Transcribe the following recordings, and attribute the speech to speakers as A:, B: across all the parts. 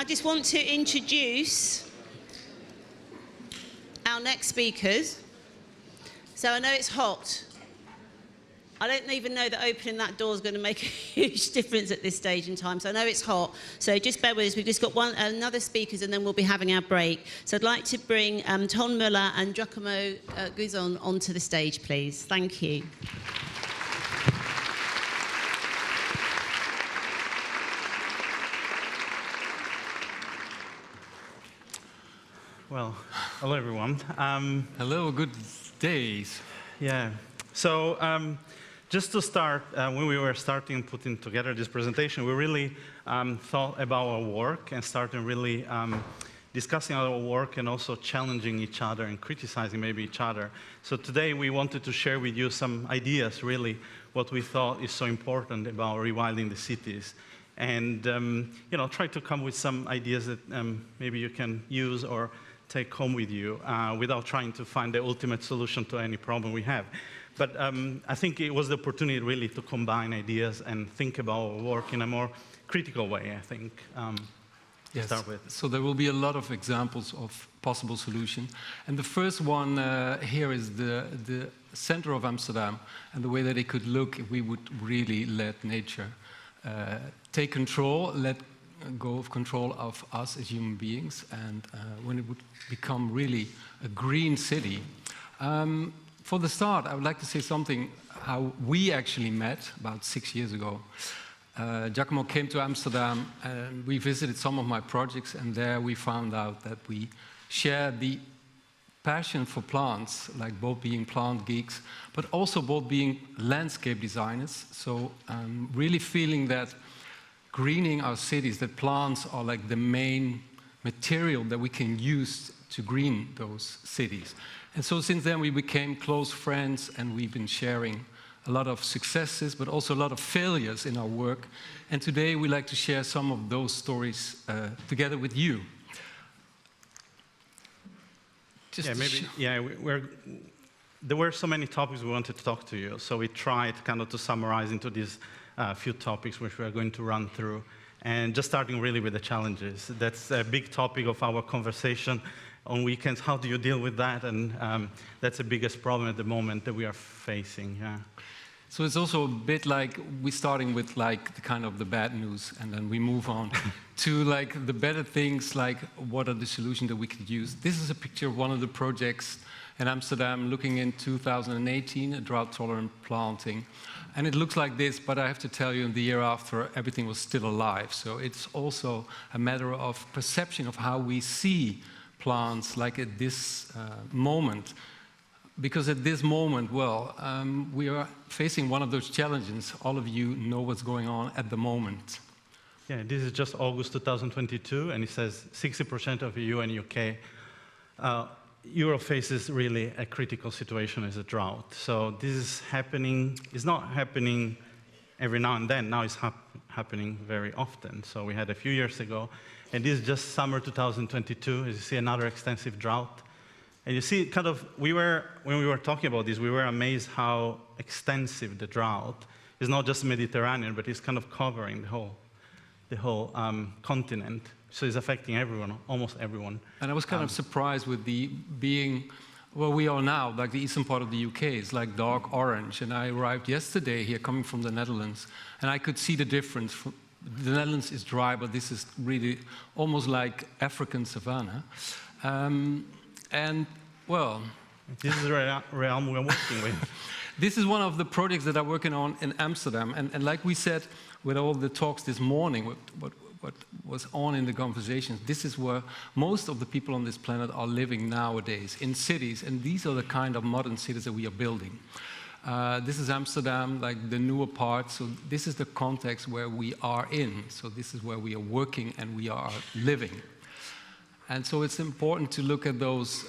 A: I just want to introduce our next speakers. So I know it's hot. I don't even know that opening that door is going to make a huge difference at this stage in time. So I know it's hot. So just bear with us. We've just got another speakers, and then we'll be having our break. So I'd like to bring Tom Muller and Giacomo Guzzon onto the stage, please. Thank you.
B: Well, hello everyone.
C: Hello, good days.
B: Yeah. So just to start, when we were putting together this presentation, we really thought about our work and started really discussing our work and also challenging each other and criticizing maybe each other. So today we wanted to share with you some ideas, really, what we thought is so important about rewilding the cities. And you know, try to come with some ideas that maybe you can use or take home with you without trying to find the ultimate solution to any problem we have. But I think it was the opportunity really to combine ideas and think about our work in a more critical way, I think,
C: yes.
B: to start with.
C: So there will be a lot of examples of possible solutions. And the first one here is the center of Amsterdam and the way that it could look if we would really let nature take control, let go of control of us as human beings, and when it would become really a green city. For the start, I would like to say something how we actually met about 6 years ago. Giacomo came to Amsterdam and we visited some of my projects, and there we found out that we shared the passion for plants, like both being plant geeks, but also both being landscape designers. So really feeling that greening our cities, that plants are like the main material that we can use to green those cities. And so since then we became close friends, and we've been sharing a lot of successes, but also a lot of failures in our work. And today we like to share some of those stories together with you.
B: Just there were so many topics we wanted to talk to you, so we tried kind of to summarize into these few topics which we are going to run through, and just starting really with the challenges. That's a big topic of our conversation on weekends. How do you deal with that? And that's the biggest problem at the moment that we are facing. Yeah.
C: So it's also a bit like we're starting with like the kind of the bad news, and then we move on to like the better things, like what are the solutions that we could use. This is a picture of one of the projects in Amsterdam looking in 2018, a drought-tolerant planting. And it looks like this, but I have to tell you, in the year after, everything was still alive. So it's also a matter of perception of how we see plants, like at this moment. Because at this moment, well, we are facing one of those challenges. All of you know what's going on at the moment.
B: Yeah, this is just August 2022, and it says 60% of EU and UK Europe faces really a critical situation as a drought. So this is happening, it's not happening every now and then, now it's happening very often. So we had a few years ago, and this is just summer 2022, as you see another extensive drought. And you see kind of, when we were talking about this, we were amazed how extensive the drought is, not just Mediterranean, but it's kind of covering the whole continent. So it's affecting everyone, almost everyone.
C: And I was kind of surprised with the being where we are now, like the eastern part of the UK, is like dark orange. And I arrived yesterday here, coming from the Netherlands, and I could see the difference. The Netherlands is dry, but this is really almost like African savanna. And, well...
B: This is the realm we're working with.
C: This is one of the projects that I'm working on in Amsterdam. And like we said with all the talks this morning, what was on in the conversations, this is where most of the people on this planet are living nowadays, in cities, and these are the kind of modern cities that we are building. This is Amsterdam, like the newer part, so this is the context where we are in, so this is where we are working and we are living. And so it's important to look at those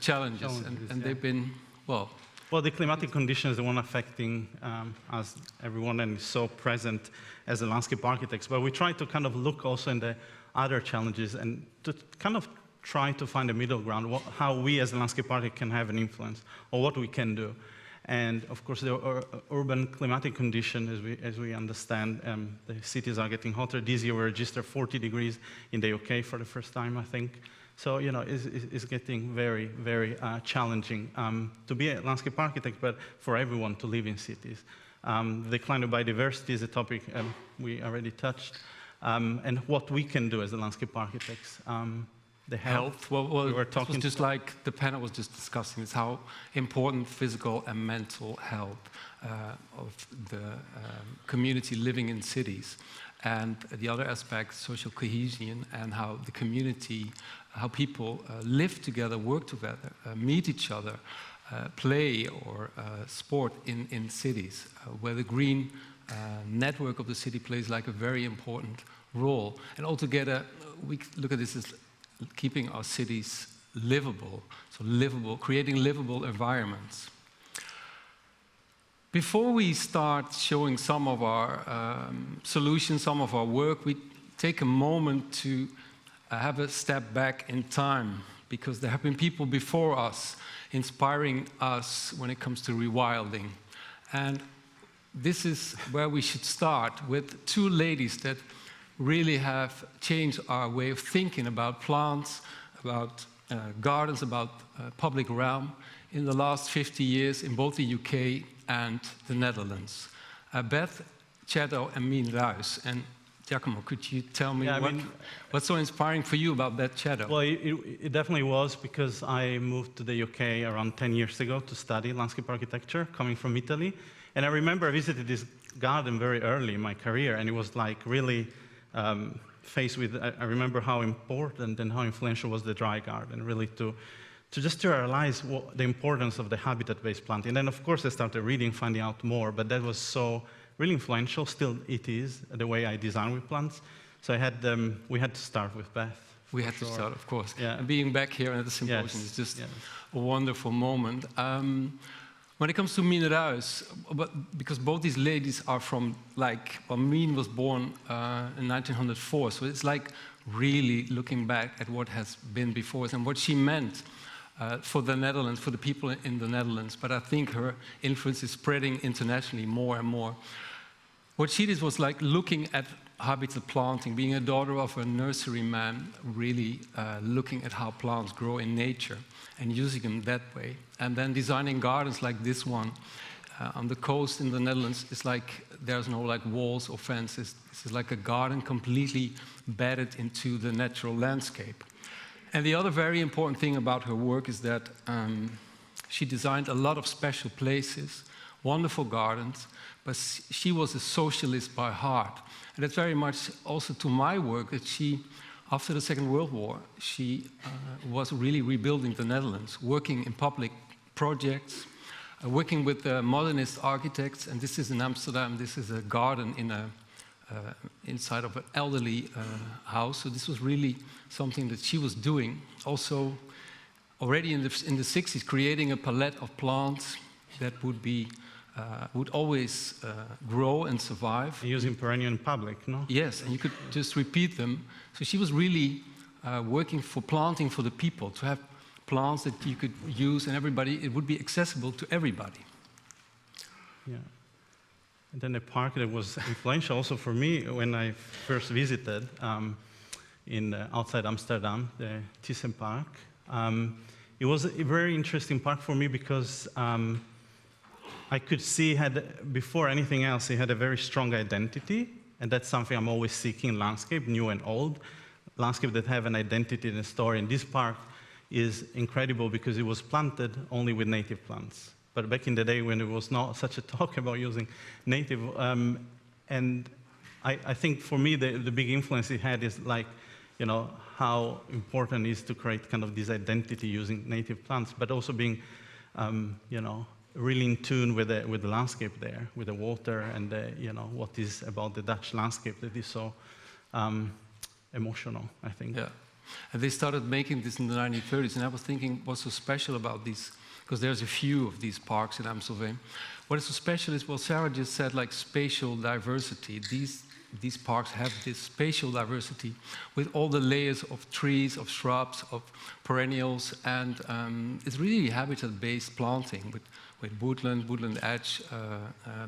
C: challenges, and they've been, well...
B: Well, the climatic conditions, the one affecting us, everyone, and is so present as a landscape architects. But we try to kind of look also in the other challenges and to kind of try to find a middle ground, how we as a landscape architect can have an influence, or what we can do. And of course, the urban climatic condition, as we understand, the cities are getting hotter. This year we registered 40 degrees in the UK for the first time, I think. So, you know, it's getting very, very challenging to be a landscape architect, but for everyone to live in cities. The decline of biodiversity is a topic we already touched. And what we can do as the landscape architects. The health.
C: Well,
B: we were
C: it was
B: talking
C: just like the panel was just discussing, is how important physical and mental health of the community living in cities. And the other aspect, social cohesion, and how the community, how people live together, work together, meet each other, play or sport in cities, where the green network of the city plays like a very important role. And altogether, we look at this as keeping our cities livable, so livable, creating livable environments. Before we start showing some of our solutions, some of our work, we take a moment to have a step back in time, because there have been people before us inspiring us when it comes to rewilding. And this is where we should start, with two ladies that really have changed our way of thinking about plants, about gardens, about public realm in the last 50 years in both the UK and the Netherlands. Beth Chatto and Mien Ruys. And Giacomo, could you tell me what's so inspiring for you about Beth Chatto?
B: Well, it definitely was, because I moved to the UK around 10 years ago to study landscape architecture, coming from Italy. And I remember I visited this garden very early in my career, and it was like really faced with, I remember how important and how influential was the dry garden, really to realize the importance of the habitat-based planting. And then, of course, I started reading, finding out more, but that was so really influential. Still, it is the way I design with plants. So we had to start with Beth.
C: We had to start, of course.
B: Yeah.
C: And being back here at the symposium is just a wonderful moment. When it comes to Mien Ruys, because both these ladies are from, Mien was born in 1904, so it's like really looking back at what has been before us and what she meant for the Netherlands, for the people in the Netherlands. But I think her influence is spreading internationally more and more. What she did was like looking at habitat planting, being a daughter of a nurseryman, really looking at how plants grow in nature and using them that way. And then designing gardens like this one on the coast in the Netherlands. It's like there's no like walls or fences. This is like a garden completely bedded into the natural landscape. And the other very important thing about her work is that she designed a lot of special places, wonderful gardens, but she was a socialist by heart. And that's very much also to my work, that she, after the Second World War, she was really rebuilding the Netherlands, working in public projects, working with modernist architects. And this is in Amsterdam. This is a garden in inside of an elderly house. So this was really something that she was doing. Also, already in the 60s, creating a palette of plants that would always grow and survive.
B: Using perennial in public, no?
C: Yes, and you could just repeat them. So she was really working for planting for the people, to have plants that you could use and it would be accessible to everybody.
B: Yeah. And then a park that was influential also for me when I first visited outside Amsterdam, the Thyssen Park. It was a very interesting park for me because I could see before anything else, it had a very strong identity, and that's something I'm always seeking in landscape, new and old, landscape that have an identity and a story. And this park is incredible because it was planted only with native plants. But back in the day when there was not such a talk about using native, and I think for me the big influence it had is like, you know, how important it is to create kind of this identity using native plants, but also being, you know, really in tune with the landscape there, with the water and you know, what is about the Dutch landscape that is so emotional, I think.
C: Yeah, and they started making this in the 1930s, and I was thinking what's so special about these, because there's a few of these parks in Amsterdam. What is so special is, well, Sarah just said, like spatial diversity. These parks have this spatial diversity with all the layers of trees, of shrubs, of perennials, and it's really habitat-based planting with with woodland edge,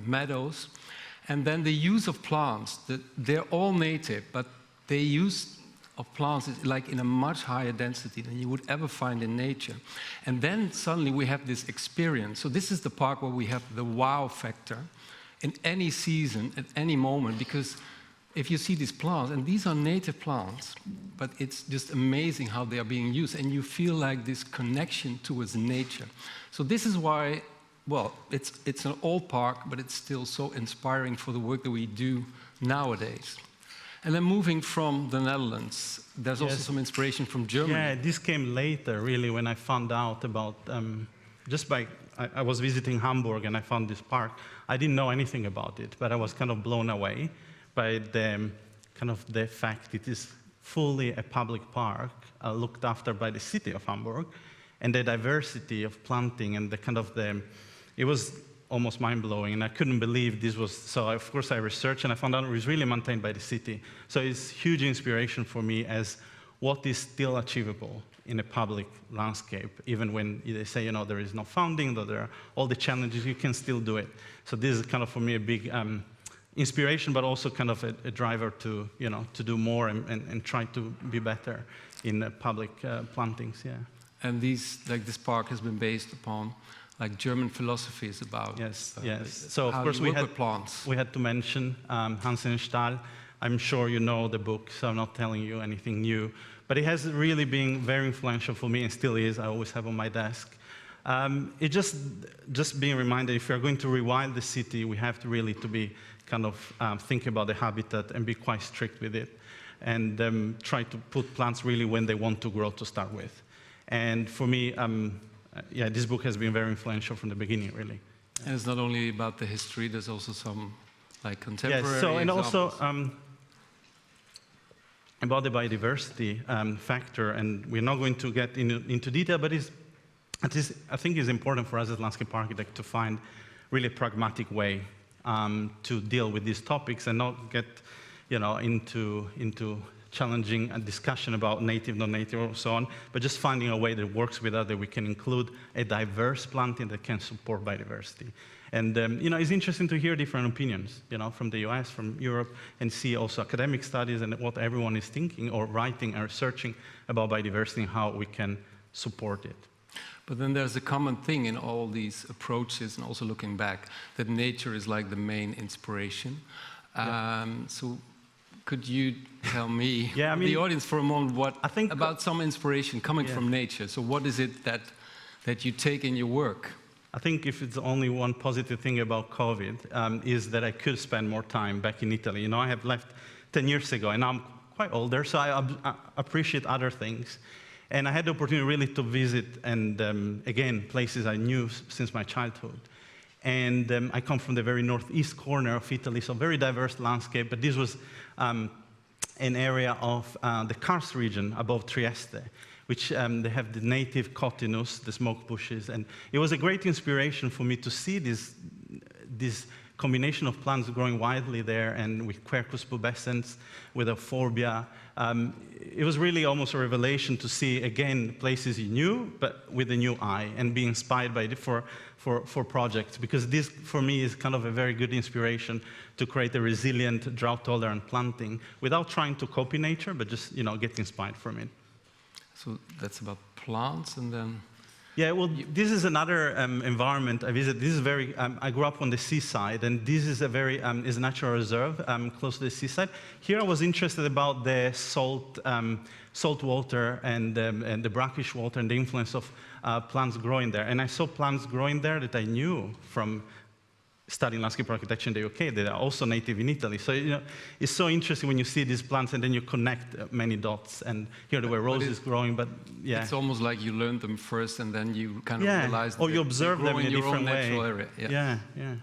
C: meadows. And then the use of plants, they're all native, but the use of plants is like in a much higher density than you would ever find in nature. And then suddenly we have this experience. So this is the park where we have the wow factor in any season, at any moment, because if you see these plants, and these are native plants, but it's just amazing how they are being used, and you feel like this connection towards nature. So this is why, well, it's an old park, but it's still so inspiring for the work that we do nowadays. And then moving from the Netherlands, there's also some inspiration from Germany.
B: Yeah, this came later, really, when I found out about, I was visiting Hamburg and I found this park. I didn't know anything about it, but I was kind of blown away by the fact it is fully a public park, looked after by the city of Hamburg, and the diversity of planting and it was almost mind-blowing, and I couldn't believe this was, so of course I researched and I found out it was really maintained by the city. So it's huge inspiration for me as what is still achievable in a public landscape, even when they say, there is no funding, that there are all the challenges, you can still do it. So this is kind of for me a big inspiration, but also kind of a driver to, to do more and try to be better in public plantings, yeah.
C: And this park has been based upon German philosophies about
B: yes. So of
C: how
B: course
C: you work with plants.
B: We had to mention Hans and Stahl. I'm sure you know the book, so I'm not telling you anything new. But it has really been very influential for me, and still is. I always have on my desk. It just being reminded, if we are going to rewild the city, we have to really be think about the habitat and be quite strict with it, and try to put plants really when they want to grow to start with. And for me, this book has been very influential from the beginning, really.
C: And it's not only about the history, there's also some contemporary
B: and
C: examples.
B: also about the biodiversity factor, and we're not going to get into detail, but I think it's important for us as landscape architects to find really a pragmatic way to deal with these topics and not get into challenging a discussion about native, non-native, or so on, but just finding a way that works with us, that we can include a diverse planting that can support biodiversity. And it's interesting to hear different opinions, from the US, from Europe, and see also academic studies and what everyone is thinking or writing or researching about biodiversity and how we can support it.
C: But then there's a common thing in all these approaches, and also looking back, that nature is like the main inspiration. So could you tell me, the audience for a moment, about some inspiration coming from nature? So what is it that you take in your work?
B: I think if it's only one positive thing about COVID, is that I could spend more time back in Italy. I have left 10 years ago, and I'm quite older, so I appreciate other things. And I had the opportunity really to visit, and again, places I knew since my childhood. And I come from the very northeast corner of Italy, so very diverse landscape, but this was an area of the Karst region above Trieste, which they have the native cotinus, the smoke bushes, and it was a great inspiration for me to see this combination of plants growing widely there, and with Quercus pubescens, with euphorbia. It was really almost a revelation to see, again, places you knew, but with a new eye, and be inspired by it for projects, because this, for me, is kind of a very good inspiration to create a resilient, drought-tolerant planting without trying to copy nature, but just, get inspired from it.
C: So that's about plants, and then...
B: Yeah, well, this is another environment I visit. This is very, I grew up on the seaside, and this is is a natural reserve close to the seaside. Here I was interested about the salt water and the brackish water and the influence of plants growing there. And I saw plants growing there that I knew from studying landscape architecture in the UK that are also native in Italy. So, it's so interesting when you see these plants and then you connect many dots. And here there were roses growing, but yeah.
C: It's almost like you learned them first and then you kind of realized
B: or you observe them in a different way.
C: Area.
B: Yeah.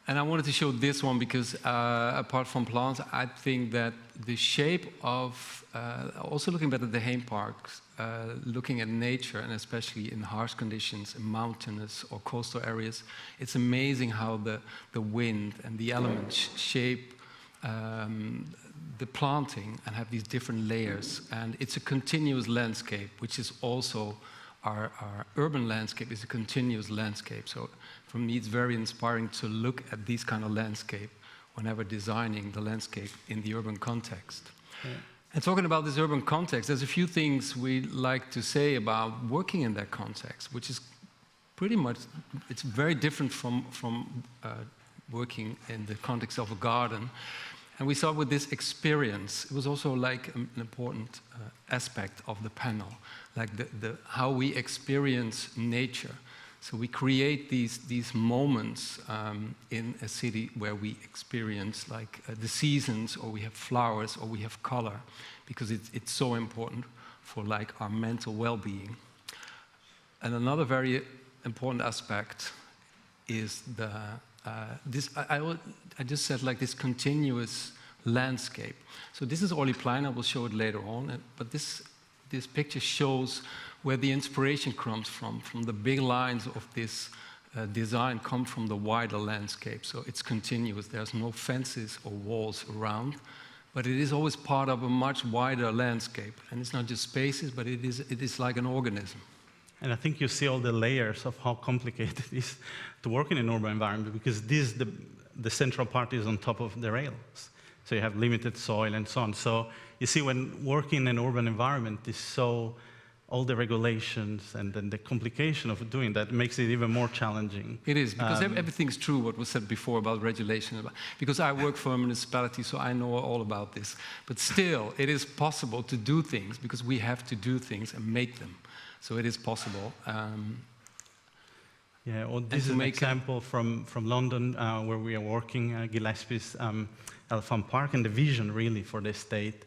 C: And I wanted to show this one because apart from plants, I think that the shape of, also looking back at the Heem parks, looking at nature, and especially in harsh conditions, in mountainous or coastal areas, it's amazing how the wind and the elements shape the planting and have these different layers. And it's a continuous landscape, which is also our urban landscape is a continuous landscape. So for me, it's very inspiring to look at these kind of landscape whenever designing the landscape in the urban context.
B: Yeah.
C: And talking about this urban context, there's a few things we like to say about working in that context, which is pretty much, it's very different from working in the context of a garden. And we start with this experience. It was also like an important aspect of the panel, like how we experience nature. So we create these moments in a city where we experience like the seasons, or we have flowers, or we have color, because it's so important for like our mental well-being. And another very important aspect is I just said like this continuous landscape. So this is Oliplein. I will show it later on. But this picture shows where the inspiration comes from the big lines of this design come from the wider landscape. So it's continuous. There's no fences or walls around, but it is always part of a much wider landscape. And it's not just spaces, but it is like an organism.
B: And I think you see all the layers of how complicated it is to work in an urban environment, because the central part is on top of the rails. So you have limited soil and so on. So you see, when working in an urban environment is so, all the regulations and then the complication of doing that makes it even more challenging.
C: It is, because everything's true what was said before about regulation. Because I work for a municipality, so I know all about this. But still, it is possible to do things, because we have to do things and make them. So it is possible.
B: Yeah, well, this is an example from London where we are working, Gillespie's Elephant Park, and the vision really for the estate,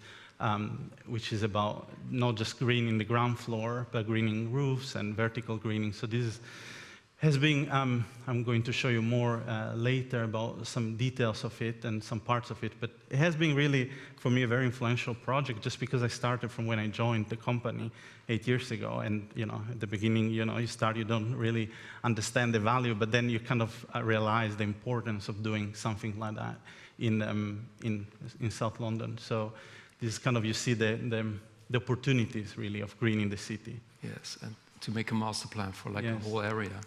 B: which is about not just greening the ground floor, but greening roofs and vertical greening. So this has been, I'm going to show you more later about some details of it and some parts of it, but it has been really, for me, a very influential project, just because I started from when I joined the company 8 years ago. And, at the beginning, you don't really understand the value, but then you kind of realize the importance of doing something like that in South London. So this is kind of, you see the opportunities, really, of greening the city.
C: Yes, and to make a master plan for like
B: Yes.
C: a whole area.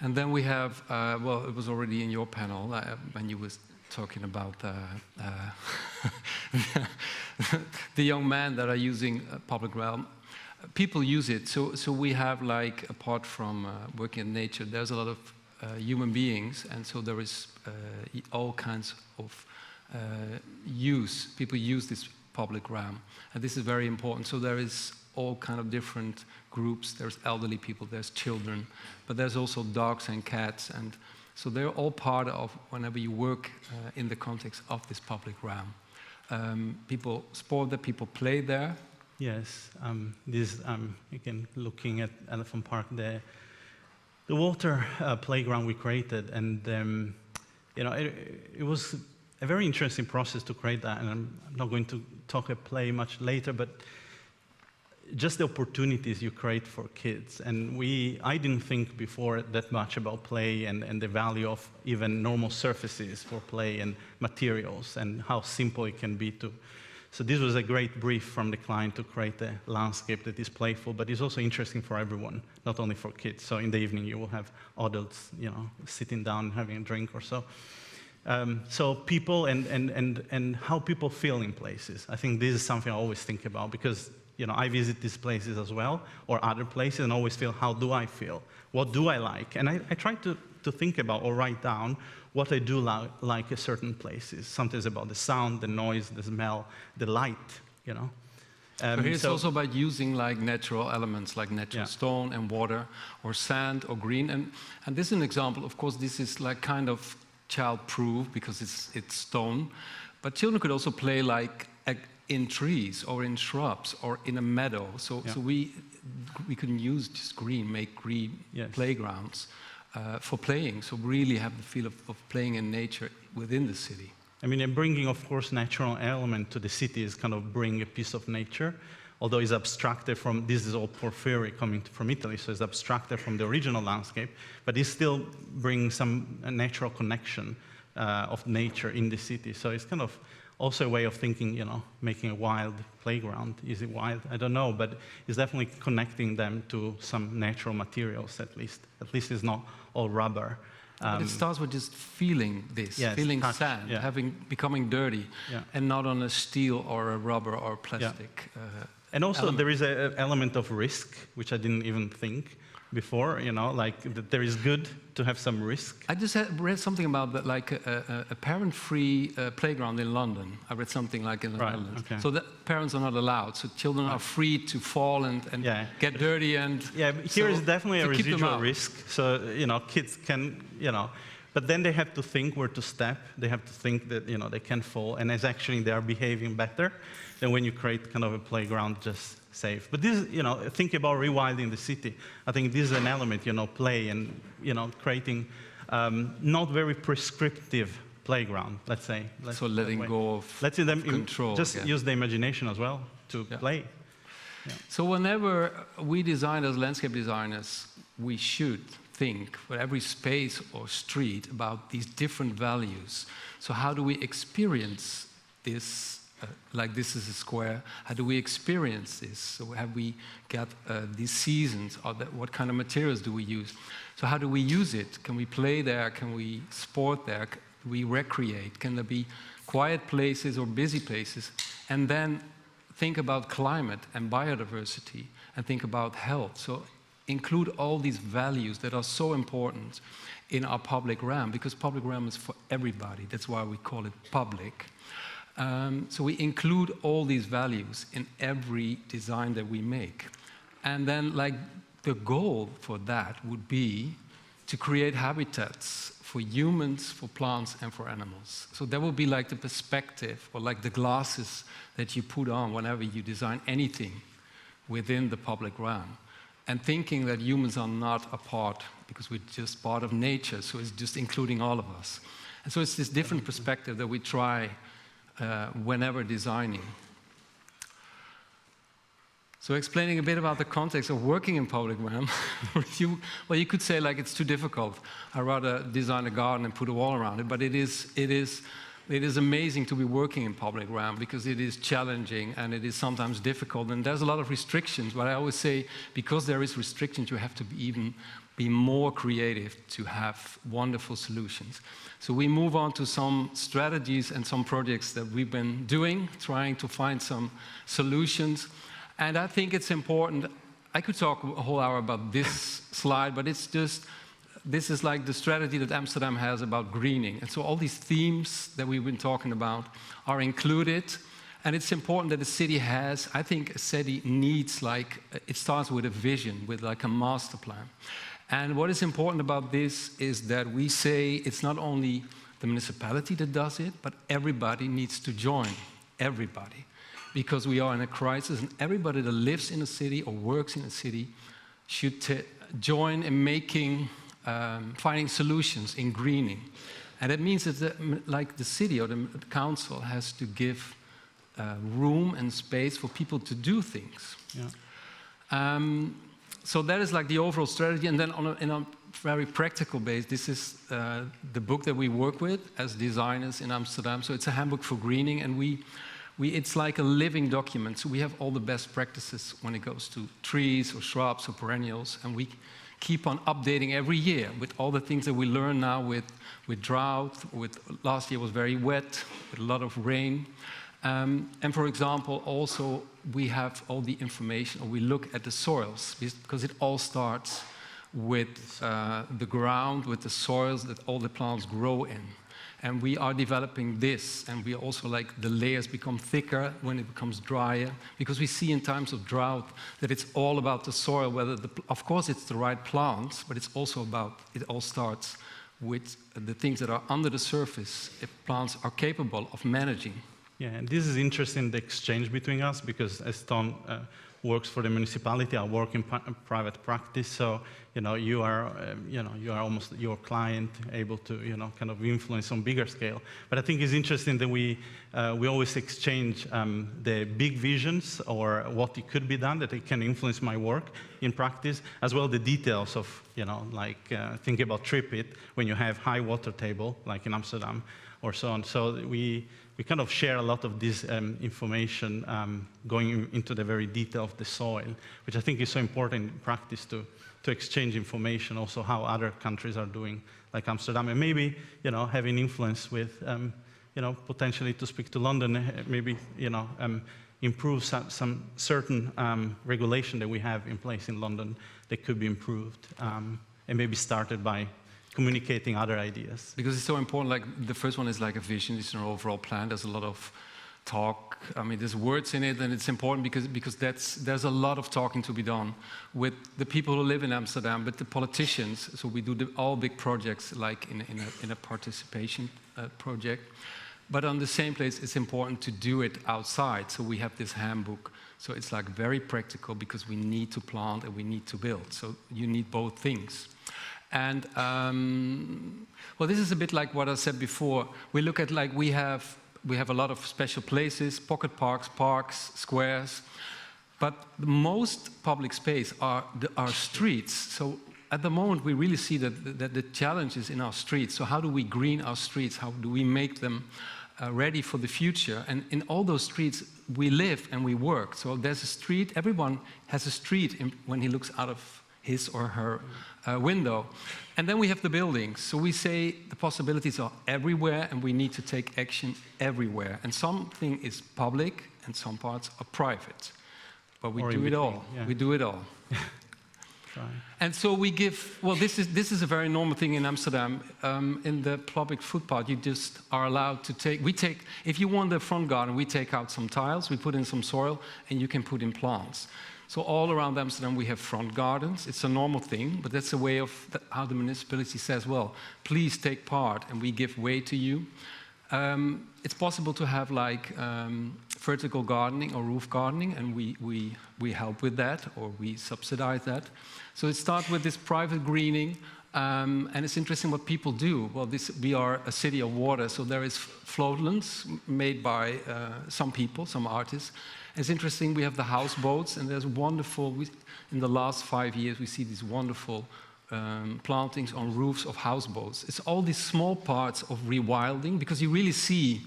C: And then we have, well, it was already in your panel when you was talking about the young men that are using public realm. People use it, so we have like, apart from working in nature, there's a lot of human beings, and so there is all kinds of use. People use this public realm, and this is very important. So there is all kind of different groups. There's elderly people, there's children, but there's also dogs and cats, and so they're all part of whenever you work in the context of this public realm. People sport there, people play there.
B: Yes, this again, looking at Elephant Park, the water playground we created, and it was a very interesting process to create that, and I'm not going to talk about play much later, but just the opportunities you create for kids. And I didn't think before that much about play and the value of even normal surfaces for play and materials and how simple it can be to. So this was a great brief from the client to create a landscape that is playful, but is also interesting for everyone, not only for kids. So in the evening you will have adults, sitting down having a drink or so. So people and how people feel in places. I think this is something I always think about, because I visit these places as well, or other places, and always feel, how do I feel? What do I like? And I try to think about or write down what I do like at certain places. Sometimes about the sound, the noise, the smell, the light,
C: So here it's also about using like natural elements, like natural stone and water, or sand or green. And this is an example. Of course, this is like kind of child-proof because it's stone, but children could also play like in trees or in shrubs or in a meadow. So we can use just green, make green playgrounds for playing. So really have the feel of playing in nature within the city.
B: I mean, and bringing, of course, natural element to the city is kind of bring a piece of nature, although it's abstracted from, this is all porphyry coming from Italy, so it's abstracted from the original landscape, but it still brings some natural connection of nature in the city. So it's kind of also a way of thinking, making a wild playground. Is it wild? I don't know, but it's definitely connecting them to some natural materials at least. At least it's not all rubber.
C: But it starts with just feeling this,
B: yes,
C: feeling
B: touch,
C: sand,
B: yeah.
C: becoming dirty,
B: Yeah.
C: and not on a steel or a rubber or plastic.
B: And also
C: element.
B: there is an element of risk, which I didn't even think before, like that there is good to have some risk.
C: I just read something about that, like a parent-free playground in London. I read something like in the Netherlands.
B: Okay.
C: So that parents are not allowed. So children are free to fall and get dirty and.
B: Yeah, but here is definitely a
C: to keep them
B: residual
C: out.
B: risk. So kids can, but then they have to think where to step. They have to think that they can fall, and as actually they are behaving better than when you create kind of a playground just safe. But this, think about rewilding the city. I think this is an element, play and creating not very prescriptive playground. Let's say.
C: So letting go of
B: letting them
C: control.
B: just use the imagination as well to play. Yeah.
C: So whenever we design as landscape designers, we should think for every space or street about these different values. So how do we experience this? Like this is a square. How do we experience this? So have we got these seasons? Or what kind of materials do we use? So how do we use it? Can we play there? Can we sport there? Can we recreate? Can there be quiet places or busy places? And then think about climate and biodiversity and think about health. So include all these values that are so important in our public realm, because public realm is for everybody. That's why we call it public. So we include all these values in every design that we make. And then the goal for that would be to create habitats for humans, for plants, and for animals. So that would be like the perspective or like the glasses that you put on whenever you design anything within the public realm. And thinking that humans are not a part, because we're just part of nature, so it's just including all of us. And so it's this different perspective that we try whenever designing. So explaining a bit about the context of working in public realm, you could say it's too difficult. I'd rather design a garden and put a wall around it, but it is amazing to be working in public realm because it is challenging and it is sometimes difficult and there's a lot of restrictions. But I always say because there is restrictions, you have to be more creative to have wonderful solutions. So we move on to some strategies and some projects that we've been doing, trying to find some solutions. And I think it's important. I could talk a whole hour about this slide, but it's just, this is like the strategy that Amsterdam has about greening. And so all these themes that we've been talking about are included. And it's important that the city has, I think a city needs it starts with a vision, with a master plan. And what is important about this is that we say it's not only the municipality that does it, but everybody needs to join, everybody. Because we are in a crisis and everybody that lives in a city or works in a city should join in finding solutions in greening. And that means that the city or the council has to give room and space for people to do things. Yeah. So that is the overall strategy. And then in a very practical base, this is the book that we work with as designers in Amsterdam. So it's a handbook for greening, and it's like a living document. So we have all the best practices when it goes to trees or shrubs or perennials, and we keep on updating every year with all the things that we learn now with drought. Last year was very wet, with a lot of rain. And for example, also we have all the information, or we look at the soils, because it all starts with the ground, with the soils that all the plants grow in. And we are developing this, and we also the layers become thicker when it becomes drier, because we see in times of drought that it's all about the soil, of course it's the right plants, but it's also it all starts with the things that are under the surface, if plants are capable of managing.
B: Yeah, and this is interesting, the exchange between us, because as Tom works for the municipality, I work in private practice, so you are almost your client, able to kind of influence on bigger scale. But I think it's interesting that we always exchange the big visions or what it could be done, that it can influence my work in practice, as well the details of think about Trip It when you have high water table, like in Amsterdam or so on. So we we kind of share a lot of this information going into the very detail of the soil, which I think is so important in practice to exchange information, also how other countries are doing, like Amsterdam, and maybe, you know, having influence with, you know, potentially to speak to London, maybe, you know, improve some certain regulation that we have in place in London that could be improved, and maybe started by communicating other ideas.
C: Because it's so important, like the first one is like a vision, it's an overall plan, there's a lot of talk, I mean there's words in it, and it's important because there's a lot of talking to be done with the people who live in Amsterdam, but the politicians, so we do all big projects like in a participation project, but on the same place it's important to do it outside, so we have this handbook, so it's like very practical because we need to plant and we need to build, so you need both things. And, well, this is a bit like what I said before. We look at, like, we have a lot of special places, pocket parks, parks, squares, but the most public space are streets. So at the moment, we really see that the challenge is in our streets. So how do we green our streets? How do we make them ready for the future? And in all those streets, we live and we work. So there's a street, everyone has a street when he looks out of his or her window. And then we have the buildings. So we say the possibilities are everywhere and we need to take action everywhere. And something is public and some parts are private. But we do it all. Yeah. We do it all. And so we give, well, this is a very normal thing in Amsterdam. In the public footpath, you just are allowed to take, if you want the front garden, we take out some tiles, we put in some soil, and you can put in plants. So all around Amsterdam we have front gardens. It's a normal thing, but that's a way of how the municipality says, well, please take part and we give way to you. It's possible to have like vertical gardening or roof gardening, and we help with that, or we subsidize that. So it starts with this private greening, and it's interesting what people do. Well, we are a city of water, so there is floatlands made by some people, some artists. It's interesting, we have the houseboats, and there's wonderful, in the last 5 years, we see these wonderful plantings on roofs of houseboats. It's all these small parts of rewilding, because you really see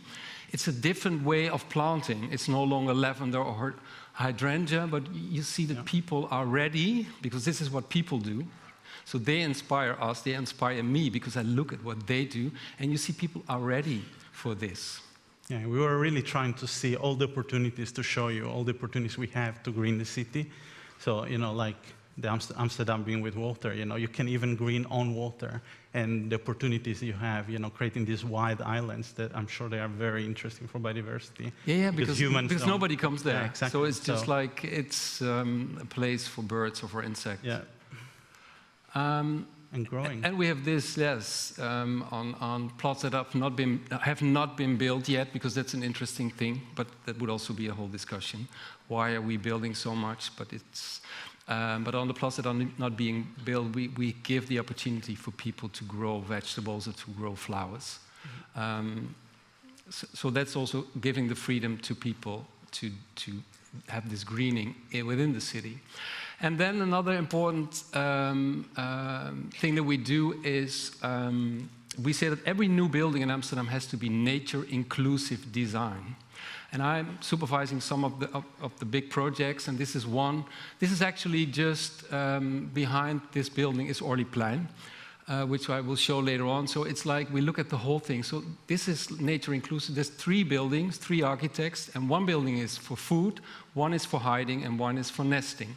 C: it's a different way of planting. It's no longer lavender or hydrangea, but you see that people are ready, because this is what people do. So they inspire us, they inspire me, because I look at what they do, and you see people are ready for this.
B: Yeah, we were really trying to see all the opportunities to show you, all the opportunities we have to green the city. So, you know, like the Amsterdam being with water, you know, you can even green on water, and the opportunities you have, you know, creating these wide islands that I'm sure they are very interesting for biodiversity.
C: Yeah, because nobody comes there.
B: Yeah, exactly.
C: So it's just like, it's a place for birds or for insects.
B: Yeah. And growing.
C: And we have this, yes, on plots that have not been built yet, because that's an interesting thing, but that would also be a whole discussion. Why are we building so much? But but on the plots that are not being built, we give the opportunity for people to grow vegetables or to grow flowers. So that's also giving the freedom to people to have this greening within the city. And then another important thing that we do is we say that every new building in Amsterdam has to be nature-inclusive design. And I'm supervising some of the big projects, and this is one. This is actually just behind this building is Orlyplein, which I will show later on. So it's like we look at the whole thing. So this is nature-inclusive. There's 3 buildings, 3 architects, and 1 building is for food, 1 is for hiding, and 1 is for nesting.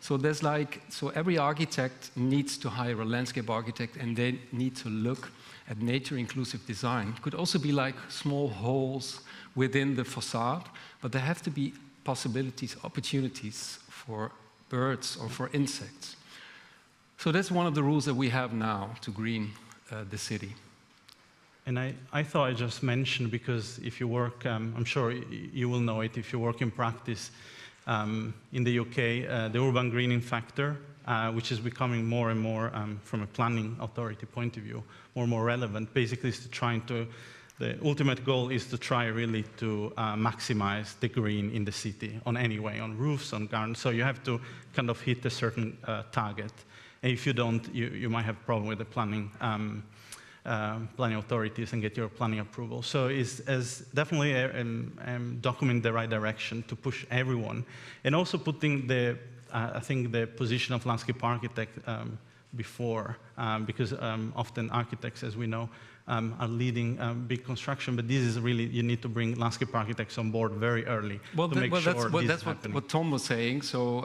C: So there's like, so every architect needs to hire a landscape architect, and they need to look at nature-inclusive design. It could also be like small holes within the facade, but there have to be possibilities, opportunities for birds or for insects. So that's one of the rules that we have now to green the city.
B: And I thought I just mentioned, because if you work, I'm sure you will know it, if you work in practice, in the UK, the urban greening factor, which is becoming more and more, from a planning authority point of view, more and more relevant, basically is the ultimate goal is to try really to maximize the green in the city on any way, on roofs, on gardens. So you have to kind of hit a certain target. And if you don't, you might have a problem with the planning planning authorities and get your planning approval. So it's definitely document the right direction to push everyone, and also putting the, I think, the position of landscape architect before, because often architects, as we know, are leading big construction, but this is really, you need to bring landscape architects on board very early to make sure
C: that's what Tom was saying. So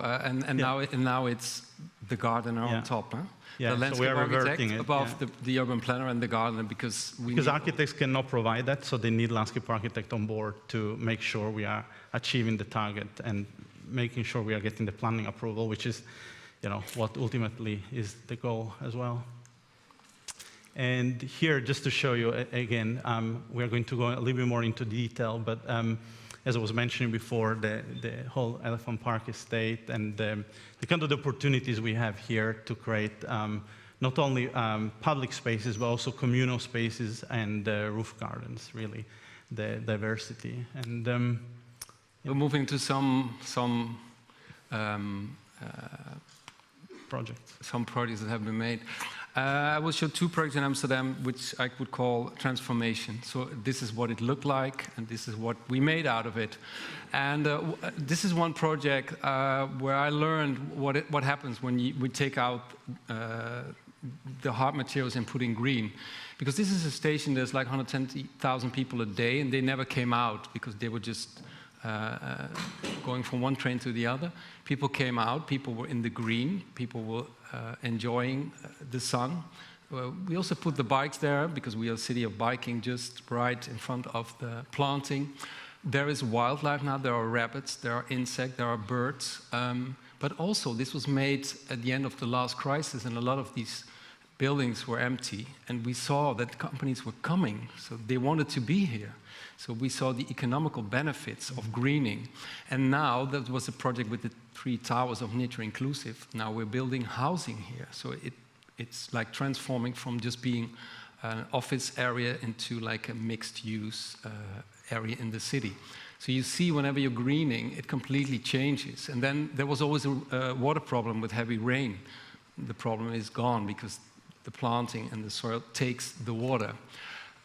C: now it's the gardener on top, huh?
B: Yeah,
C: the landscape
B: so we are
C: architect
B: reverting it,
C: above the urban planner and the gardener, because
B: architects cannot provide that, so they need landscape architect on board to make sure we are achieving the target and making sure we are getting the planning approval, which is, what ultimately is the goal as well. And here, just to show you again, we are going to go a little bit more into detail, but as I was mentioning before, the whole Elephant Park estate and the kind of the opportunities we have here to create not only public spaces, but also communal spaces and roof gardens, really, the diversity. And
C: we're moving to some
B: projects.
C: Some projects that have been made. I will show two projects in Amsterdam, which I would call transformation. So this is what it looked like, and this is what we made out of it. And this is one project where I learned what happens when we take out the hard materials and put in green. Because this is a station, there's like 120,000 people a day, and they never came out because they were just going from one train to the other. People came out, people were in the green, people were enjoying the sun. We also put the bikes there because we are a city of biking, just right in front of the planting. There is wildlife now, there are rabbits, there are insects, there are birds. But also this was made at the end of the last crisis, and a lot of these buildings were empty, and we saw that companies were coming, so they wanted to be here. So we saw the economical benefits of greening. And now, that was a project with the 3 towers of nature inclusive. Now we're building housing here. So it's like transforming from just being an office area into like a mixed use area in the city. So you see, whenever you're greening, it completely changes. And then there was always a water problem with heavy rain. The problem is gone because the planting and the soil takes the water.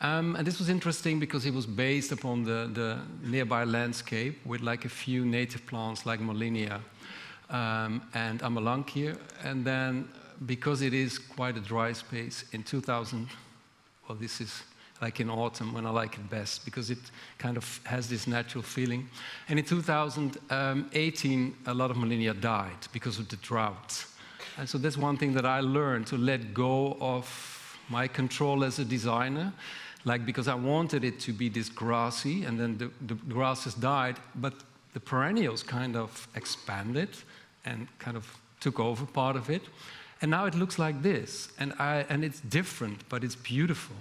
C: And this was interesting because it was based upon the nearby landscape with like a few native plants like Molinia and Amalankia. And then because it is quite a dry space, in 2000, well, this is like in autumn when I like it best because it kind of has this natural feeling. And in 2018, a lot of Molinia died because of the drought. And so that's one thing that I learned, to let go of my control as a designer. Like, because I wanted it to be this grassy, and then the grasses died, but the perennials kind of expanded and kind of took over part of it. And now it looks like this, and it's different, but it's beautiful.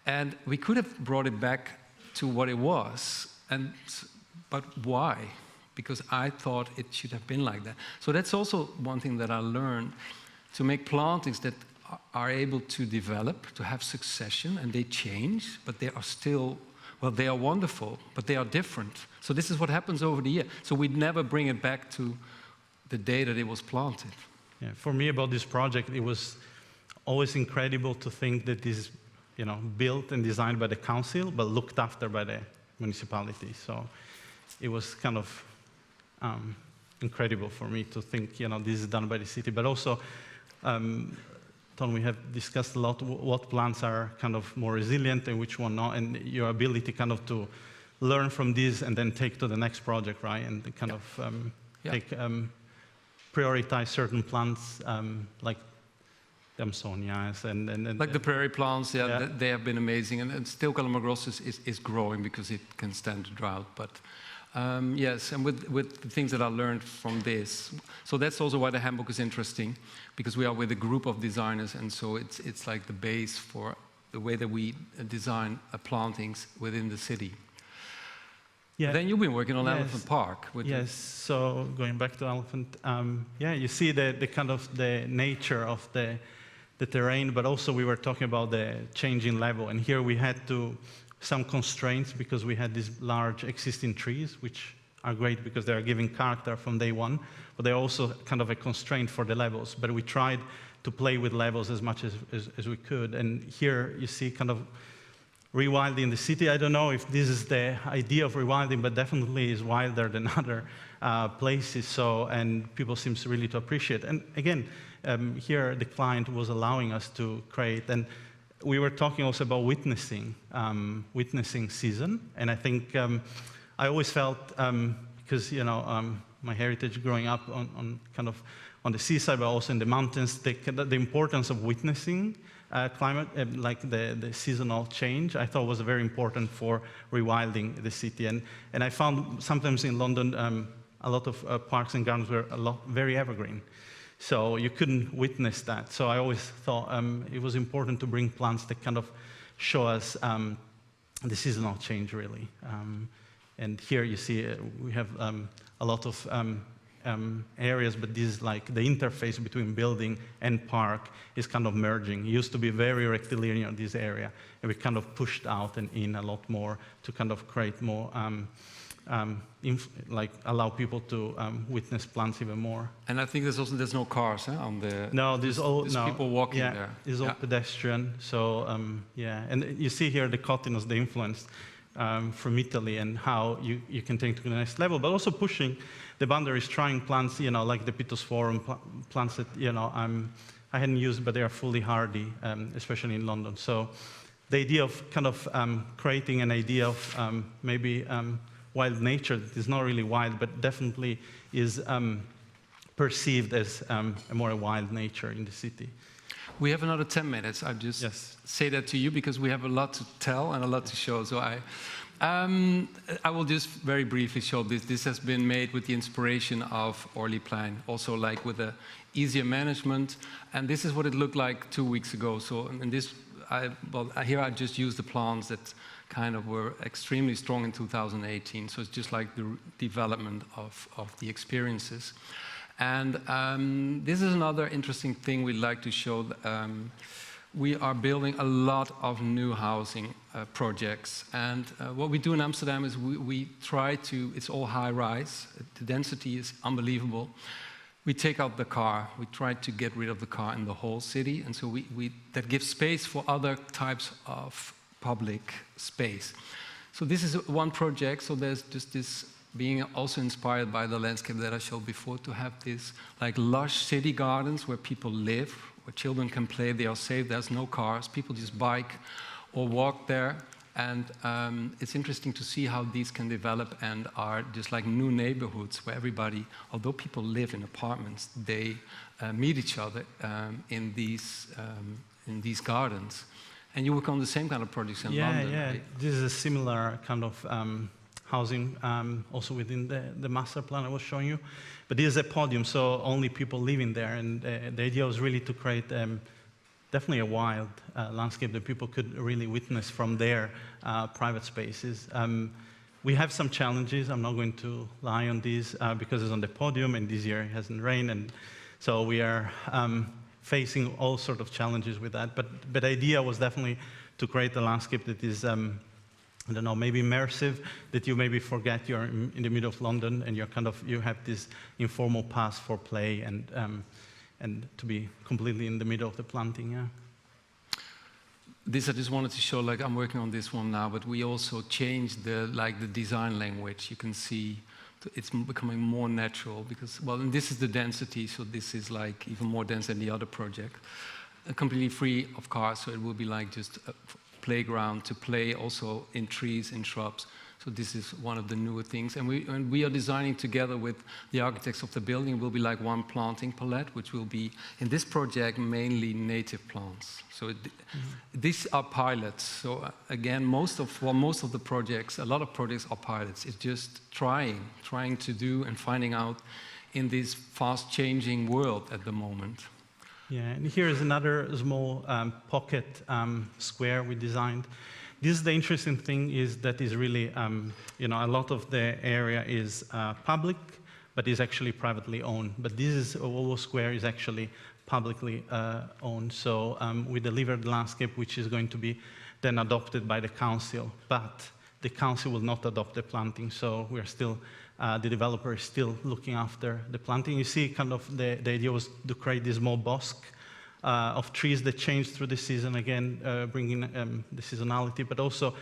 C: And we could have brought it back to what it was, but why? Because I thought it should have been like that. So that's also one thing that I learned, to make plantings that are able to develop, to have succession, and they change, but they are still, well, they are wonderful, but they are different. So this is what happens over the year. So we'd never bring it back to the day that it was planted.
B: Yeah, for me, about this project, it was always incredible to think that this is, built and designed by the council, but looked after by the municipality. So it was kind of incredible for me to think, this is done by the city, but also, Tom, we have discussed a lot what plants are kind of more resilient and which one not, and your ability kind of to learn from this and then take to the next project, right? And kind of prioritize certain plants like the Amazonias and
C: like the prairie plants, they have been amazing, and still Calamagross is growing because it can stand the drought. But yes, and with the things that I learned from this, so that's also why the handbook is interesting, because we are with a group of designers, and so it's like the base for the way that we design plantings within the city. Yeah. Then you've been working on Elephant Park.
B: Yes. So going back to Elephant, you see the kind of the nature of the terrain, but also we were talking about the changing level, and here we had some constraints because we had these large existing trees, which are great because they are giving character from day one, but they're also kind of a constraint for the levels. But we tried to play with levels as much as we could. And here you see kind of rewilding the city. I don't know if this is the idea of rewilding, but definitely is wilder than other places. So, and people seem really to appreciate. And again, here the client was allowing us to create. And we were talking also about witnessing season. And I think I always felt, because my heritage growing up on kind of on the seaside, but also in the mountains, the importance of witnessing climate, like the seasonal change, I thought was very important for rewilding the city. And I found sometimes in London, a lot of parks and gardens were very evergreen. So you couldn't witness that. So I always thought it was important to bring plants that kind of show us the seasonal change, really. And here you see we have a lot of areas, but this is like the interface between building and park is kind of merging. It used to be very rectilinear, this area, and we kind of pushed out and in a lot more to kind of create more, like allow people to witness plants even more.
C: And I think there's no cars on the.
B: No, there's
C: people walking there.
B: It's all pedestrian. So yeah, and you see here the cottoners, the influence from Italy, and how you can take to the next level, but also pushing the boundaries, trying plants, like the Pittosporum plants that I hadn't used, but they are fully hardy, especially in London. So the idea of kind of creating an idea of maybe wild nature that is not really wild, but definitely is perceived as a more wild nature in the city.
C: We have another 10 minutes. I just say that to you because we have a lot to tell and a lot to show. So I will just very briefly show this. This has been made with the inspiration of Orlyplein, also like with a easier management. And this is what it looked like 2 weeks ago. So in this, here I just used the plants that kind of were extremely strong in 2018. So it's just like the development of the experiences. And this is another interesting thing we'd like to show. We are building a lot of new housing projects. And what we do in Amsterdam is we try to, it's all high rise. The density is unbelievable. We take out the car. We try to get rid of the car in the whole city. And so that gives space for other types of public space. So this is one project. So there's just this being also inspired by the landscape that I showed before, to have these like lush city gardens where people live, where children can play, they are safe, there's no cars, people just bike or walk there. And it's interesting to see how these can develop and are just like new neighborhoods where everybody, although people live in apartments, they meet each other in these gardens. And you work on the same kind of projects in London.
B: Yeah,
C: right?
B: This is a similar kind of housing, also within the master plan I was showing you. But this is a podium, so only people living there. And the idea was really to create definitely a wild landscape that people could really witness from their private spaces. We have some challenges. I'm not going to lie on these because it's on the podium, and this year it hasn't rained. And so we are facing all sorts of challenges with that. But the idea was definitely to create a landscape that is I don't know, maybe immersive, that you maybe forget you're in the middle of London and you have this informal path for play and to be completely in the middle of the planting, yeah.
C: This I just wanted to show, like I'm working on this one now, but we also changed the design language. You can see it's becoming more natural because, well, and this is the density, so this is like even more dense than the other project. Completely free of cars, so it will be like just playground to play also in trees, in shrubs. So this is one of the newer things. And we are designing together with the architects of the building. It will be like one planting palette, which will be, in this project, mainly native plants. So these are pilots. So again, most of the projects, a lot of projects are pilots. It's just trying to do and finding out in this fast-changing world at the moment.
B: Yeah, and here is another small pocket square we designed. This is the interesting thing is that is really, a lot of the area is public, but is actually privately owned. But this is, Volvo Square is actually publicly owned. So we delivered landscape, which is going to be then adopted by the council. But the council will not adopt the planting, so we are still the developer is still looking after the planting. You see kind of the idea was to create this small bosque of trees that change through the season, again, bringing the seasonality, but also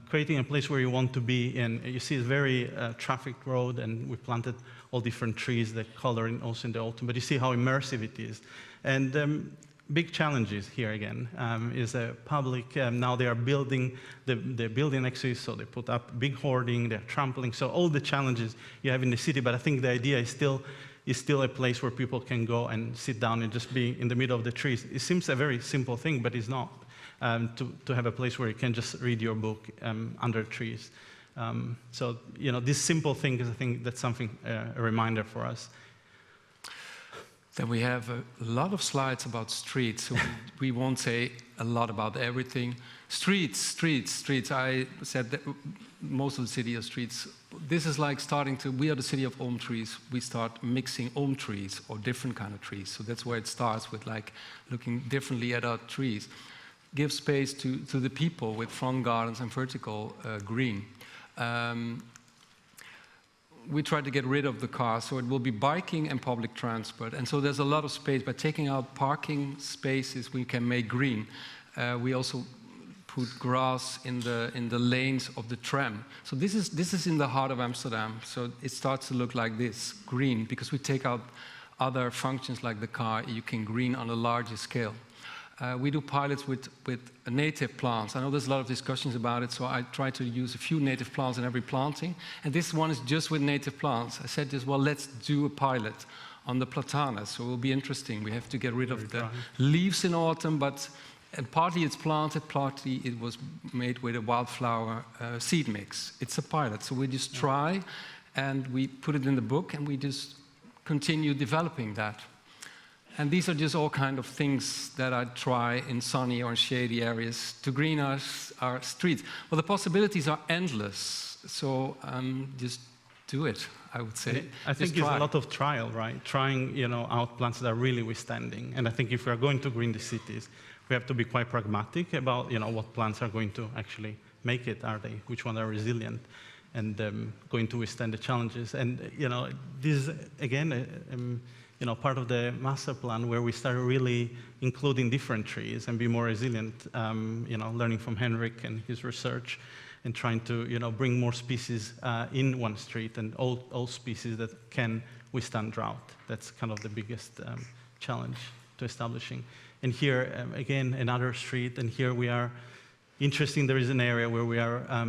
B: creating a place where you want to be. And you see it's a very trafficked road, and we planted all different trees that color in also in the autumn, but you see how immersive it is. And big challenges here again is a public, now they are building the building next to it, so they put up big hoarding, they're trampling, so all the challenges you have in the city, but I think the idea is still a place where people can go and sit down and just be in the middle of the trees. It seems a very simple thing, but it's not, to have a place where you can just read your book under trees. So, you know, this simple thing is, I think that's something, a reminder for us.
C: Then we have a lot of slides about streets, so we won't say a lot about everything. Streets, streets, streets. I said that most of the city are streets. This is like we are the city of elm trees. We start mixing elm trees or different kind of trees. So that's where it starts, with like looking differently at our trees. Give space to the people with front gardens and vertical green. We try to get rid of the cars, so it will be biking and public transport. And so there's a lot of space. By taking out parking spaces, we can make green. We also put grass in the lanes of the tram. So this is in the heart of Amsterdam. So it starts to look like this, green, because we take out other functions like the car. You can green on a larger scale. We do pilots with native plants. I know there's a lot of discussions about it, so I try to use a few native plants in every planting. And this one is just with native plants. I said well, let's do a pilot on the platanas, so it will be interesting. We have to get rid of the leaves in autumn, but partly it's planted, partly it was made with a wildflower seed mix. It's a pilot, so we just try, and we put it in the book, and we just continue developing that. And these are just all kind of things that I try in sunny or shady areas to green our streets. Well, the possibilities are endless, so just do it, I would say.
B: I think it's a lot of trial, right? Trying, you know, out plants that are really withstanding. And I think if we are going to green the cities, we have to be quite pragmatic about, you know, what plants are going to actually make it, which ones are resilient and going to withstand the challenges. And, you know, this, again, you know, part of the master plan where we started really including different trees and be more resilient, you know, learning from Henrik and his research and trying to, you know, bring more species in one street and all species that can withstand drought. That's kind of the biggest challenge to establishing. And here, again, another street, and here we are, interesting, there is an area where we are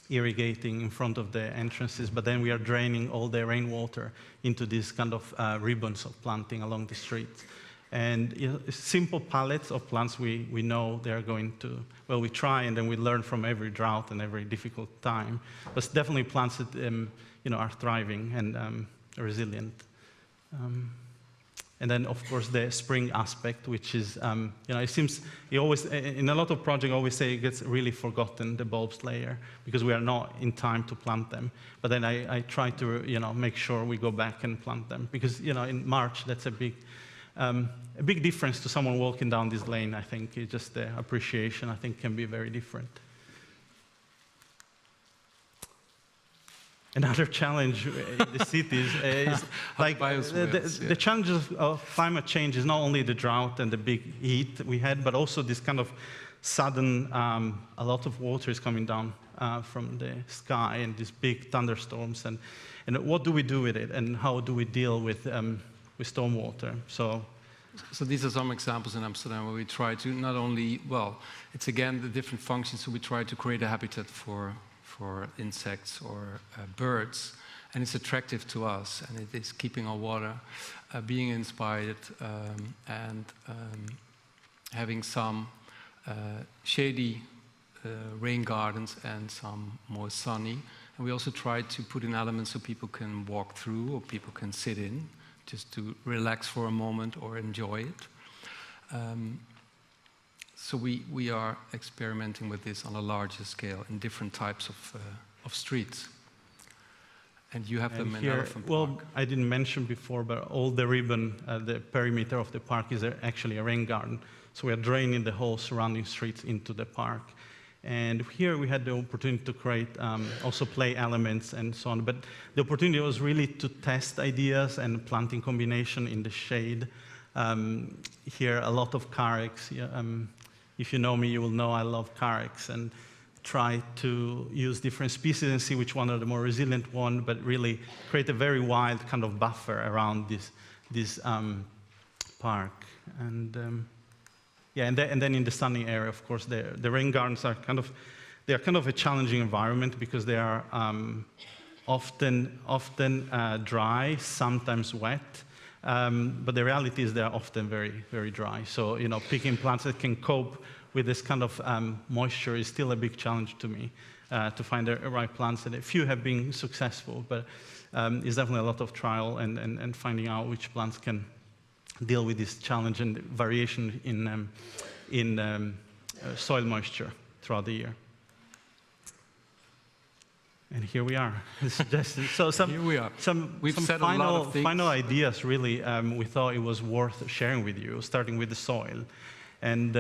B: irrigating in front of the entrances, but then we are draining all the rainwater into these kind of ribbons of planting along the street. And you know, simple palettes of plants we know they're going to, well, we try and then we learn from every drought and every difficult time. But it's definitely plants that you know, are thriving and resilient. And then, of course, the spring aspect, which is, you know, it seems, it always, in a lot of projects, I always say it gets really forgotten, the bulbs layer, because we are not in time to plant them. But then I try to, you know, make sure we go back and plant them. Because, you know, in March, that's a big difference to someone walking down this lane, I think. It's just the appreciation, I think, can be very different. Another challenge in the cities is like the challenges of climate change is not only the drought and the big heat we had, but also this kind of sudden, a lot of water is coming down from the sky and these big thunderstorms. And what do we do with it? And how do we deal with stormwater? So
C: these are some examples in Amsterdam where we try to not only, well, it's again the different functions, so we try to create a habitat for insects or birds, and it's attractive to us, and it is keeping our water being inspired and having some shady rain gardens and some more sunny. And we also try to put in elements so people can walk through or people can sit in just to relax for a moment or enjoy it. So we are experimenting with this on a larger scale in different types of streets. And you have them in Elephant Park.
B: Well, I didn't mention before, but all the ribbon, the perimeter of the park is actually a rain garden. So we are draining the whole surrounding streets into the park. And here we had the opportunity to create also play elements and so on. But the opportunity was really to test ideas and planting combination in the shade. Here, a lot of carex. If you know me, you will know I love carex, and try to use different species and see which one are the more resilient one, but really create a very wild kind of buffer around this park. And yeah, and then in the sunny area, of course, the rain gardens are kind of a challenging environment because they are often dry, sometimes wet. But the reality is they are often very, very dry. So, picking plants that can cope with this kind of moisture is still a big challenge to me, to find the right plants. And a few have been successful, but it's definitely a lot of trial and finding out which plants can deal with this challenge and variation in soil moisture throughout the year. And here we are. So some final ideas, really, we thought it was worth sharing with you, starting with the soil. And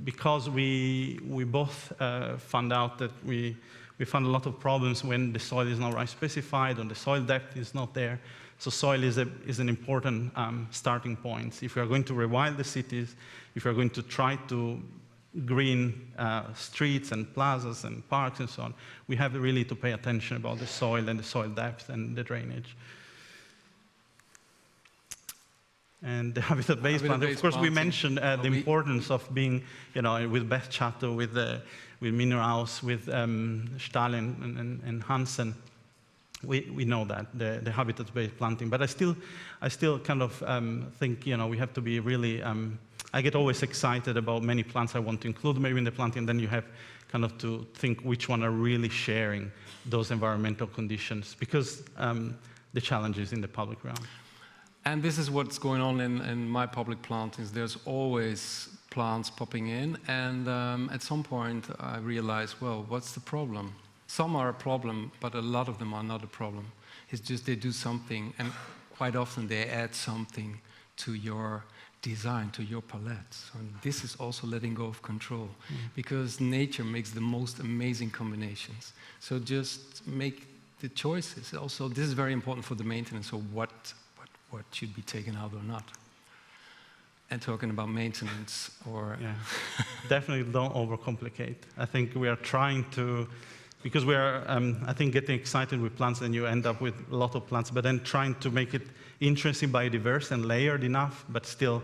B: because we both found out that we found a lot of problems when the soil is not right specified, and the soil depth is not there. So soil is an important starting point. If we are going to rewild the cities, if we are going to try to green streets and plazas and parks and so on, we have really to pay attention about the soil and the soil depth and the drainage. And the habitat-based planting, of course, we mentioned the importance of being, with Beth Chatto, with Minnerhaus, with Stahl and Hansen. We know that, the habitat-based planting. But I still kind of think, we have to be really, I get always excited about many plants I want to include maybe in the planting, and then you have kind of to think which one are really sharing those environmental conditions, because the challenge is in the public realm.
C: And this is what's going on in my public plantings. There's always plants popping in, and at some point I realized, well, what's the problem? Some are a problem, but a lot of them are not a problem. It's just they do something, and quite often they add something to your design, to your palette. So this is also letting go of control, because nature makes the most amazing combinations. So just make the choices. Also, this is very important for the maintenance, so what should be taken out or not. And talking about maintenance, or...
B: Yeah, definitely don't overcomplicate. I think we are trying to, because we are, I think, getting excited with plants, and you end up with a lot of plants, but then trying to make it interesting, biodiverse, and layered enough, but still,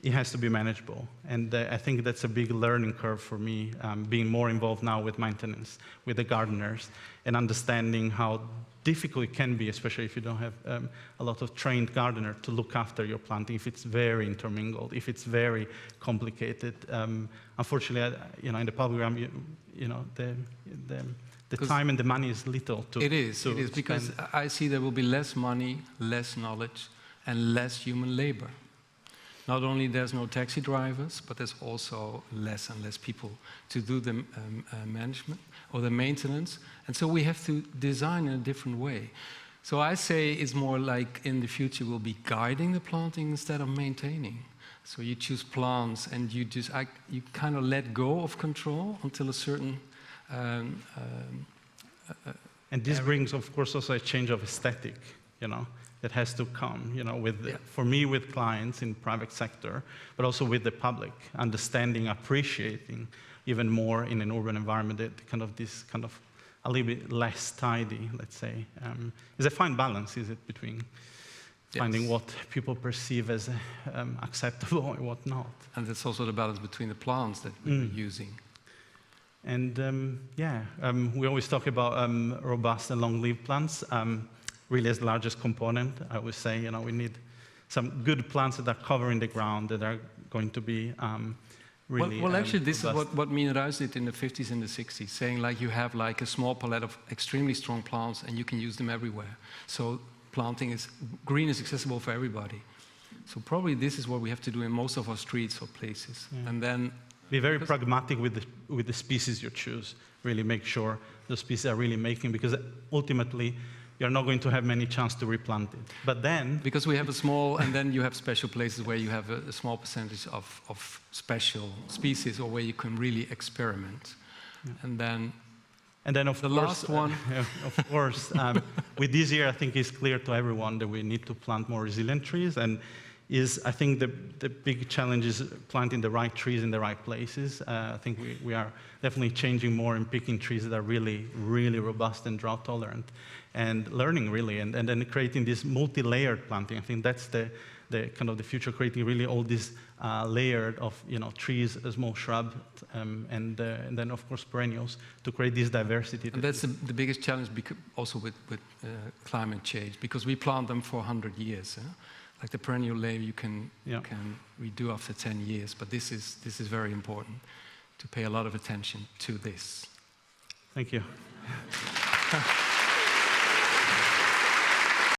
B: it has to be manageable. And I think that's a big learning curve for me, being more involved now with maintenance, with the gardeners, and understanding how difficult it can be, especially if you don't have a lot of trained gardener to look after your planting, if it's very intermingled, if it's very complicated. Unfortunately, in the public realm, the time and the money is little to
C: It is, because I see there will be less money, less knowledge, and less human labor. Not only there's no taxi drivers, but there's also less and less people to do the management or the maintenance. And so we have to design in a different way. So I say it's more like in the future we'll be guiding the planting instead of maintaining. So you choose plants and you kind of let go of control until a certain
B: and this brings, of course, also a change of aesthetic, that has to come, for me, with clients in private sector, but also with the public, understanding, appreciating even more in an urban environment that this kind of a little bit less tidy, let's say. Is a fine balance, is it, between finding what people perceive as acceptable and what not. And
C: that's also the balance between the plants that we're using.
B: And we always talk about robust and long-lived plants. Really as the largest component, I would say, we need some good plants that are covering the ground, that are going to be really
C: Well, actually, this robust. Is what Minnerhaus did in the 50s and the 60s, saying like you have like a small palette of extremely strong plants and you can use them everywhere. So green is accessible for everybody. So probably this is what we have to do in most of our streets or places. Yeah. And then
B: be very pragmatic with the species you choose. Really make sure the species are really making, because ultimately, you're not going to have many chance to replant it. But then...
C: Because we have a small, and then you have special places where you have a small percentage of special species, or where you can really experiment. And then
B: of
C: the
B: course,
C: last one.
B: of course, with this year, I think it's clear to everyone that we need to plant more resilient trees. And I think the big challenge is planting the right trees in the right places. I think we are definitely changing more and picking trees that are really, really robust and drought tolerant, and learning really, and then creating this multi-layered planting. I think that's the kind of the future, creating really all these layered of trees, small shrub, and then of course perennials to create this diversity.
C: And that's the biggest challenge, also with climate change, because we plant them for 100 years. Like the perennial layer, you can redo after 10 years, but this is very important to pay a lot of attention to this.
B: Thank you.